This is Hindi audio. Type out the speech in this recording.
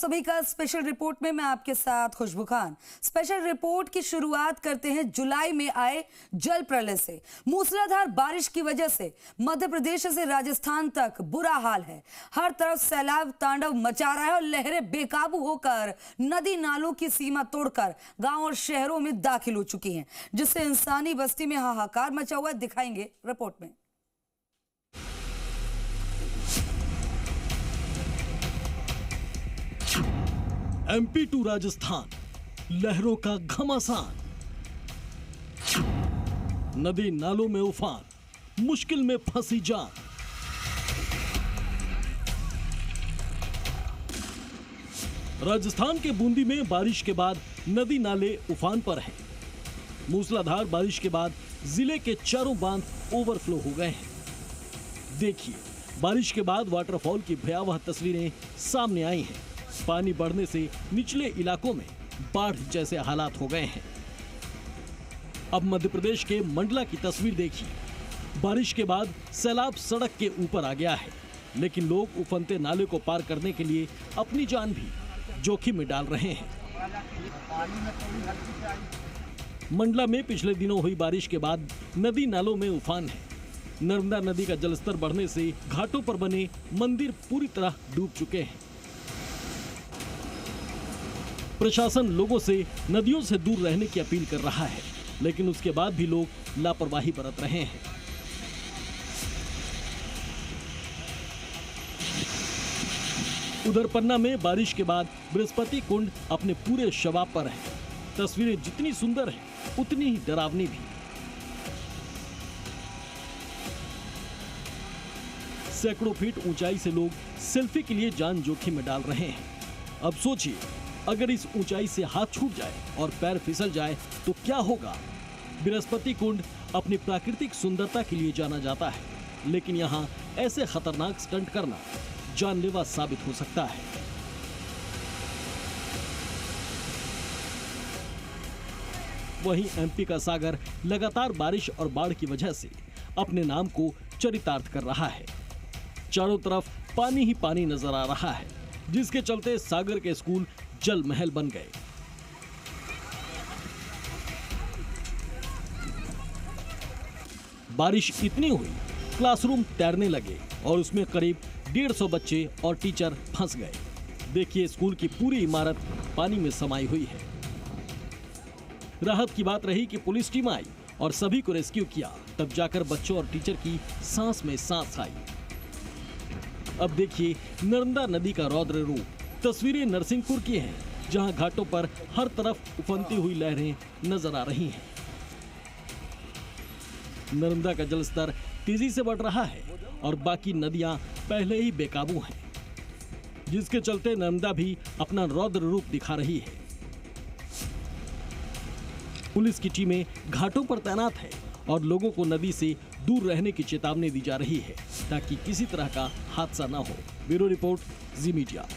सभी का स्पेशल रिपोर्ट में मैं आपके साथ खुशबू खान। स्पेशल रिपोर्ट की शुरुआत करते हैं जुलाई में आए जल प्रलय से। मूसलाधार बारिश की वजह से मध्य प्रदेश से राजस्थान तक बुरा हाल है। हर तरफ सैलाब तांडव मचा रहा है और लहरें बेकाबू होकर नदी नालों की सीमा तोड़कर गांव और शहरों में दाखिल हो चुकी हैं, जिससे इंसानी बस्ती में हाहाकार मचा हुआ है। दिखाएंगे रिपोर्ट में। एमपी टू राजस्थान, लहरों का घमासान, नदी नालों में उफान, मुश्किल में फंसी जान। राजस्थान के बूंदी में बारिश के बाद नदी नाले उफान पर हैं। मूसलाधार बारिश के बाद जिले के चारों बांध ओवरफ्लो हो गए हैं। देखिए, बारिश के बाद वाटरफॉल की भयावह तस्वीरें सामने आई हैं। पानी बढ़ने से निचले इलाकों में बाढ़ जैसे हालात हो गए हैं। अब मध्य प्रदेश के मंडला की तस्वीर देखिए। बारिश के बाद सैलाब सड़क के ऊपर आ गया है, लेकिन लोग उफनते नाले को पार करने के लिए अपनी जान भी जोखिम में डाल रहे हैं। मंडला में पिछले दिनों हुई बारिश के बाद नदी नालों में उफान है। नर्मदा नदी का जलस्तर बढ़ने से घाटों पर बने मंदिर पूरी तरह डूब चुके हैं। प्रशासन लोगों से नदियों से दूर रहने की अपील कर रहा है, लेकिन उसके बाद भी लोग लापरवाही बरत रहे हैं। उधर पन्ना में बारिश के बाद बृहस्पति कुंड अपने पूरे शबाब पर है। तस्वीरें जितनी सुंदर हैं, उतनी ही डरावनी भी। सैकड़ों फीट ऊंचाई से लोग सेल्फी के लिए जान जोखिम में डाल रहे हैं। अब सोचिए, अगर इस ऊंचाई से हाथ छूट जाए और पैर फिसल जाए तो क्या होगा। बृहस्पति कुंड अपनी प्राकृतिक सुंदरता के लिए जाना जाता है, लेकिन यहाँ ऐसे खतरनाक स्टंट करना जानलेवा साबित हो सकता है। वहीं एमपी का सागर लगातार बारिश और बाढ़ की वजह से अपने नाम को चरितार्थ कर रहा है। चारों तरफ पानी ही पानी नजर आ रहा है, जिसके चलते सागर के स्कूल जल महल बन गए। बारिश इतनी हुई, क्लासरूम तैरने लगे और उसमें करीब 150 बच्चे और टीचर फंस गए। देखिए, स्कूल की पूरी इमारत पानी में समाई हुई है। राहत की बात रही कि पुलिस टीम आई और सभी को रेस्क्यू किया, तब जाकर बच्चों और टीचर की सांस में सांस आई। अब देखिए नर्मदा नदी का रौद्र रूप। तस्वीरें नरसिंहपुर की हैं, जहां घाटों पर हर तरफ उफनती हुई लहरें नजर आ रही हैं। नर्मदा का जलस्तर तेजी से बढ़ रहा है और बाकी नदियां पहले ही बेकाबू हैं, जिसके चलते नर्मदा भी अपना रौद्र रूप दिखा रही है। पुलिस की टीमें घाटों पर तैनात है और लोगों को नदी से दूर रहने की चेतावनी दी जा रही है, ताकि किसी तरह का हादसा न हो। ब्यूरो रिपोर्ट, जी मीडिया।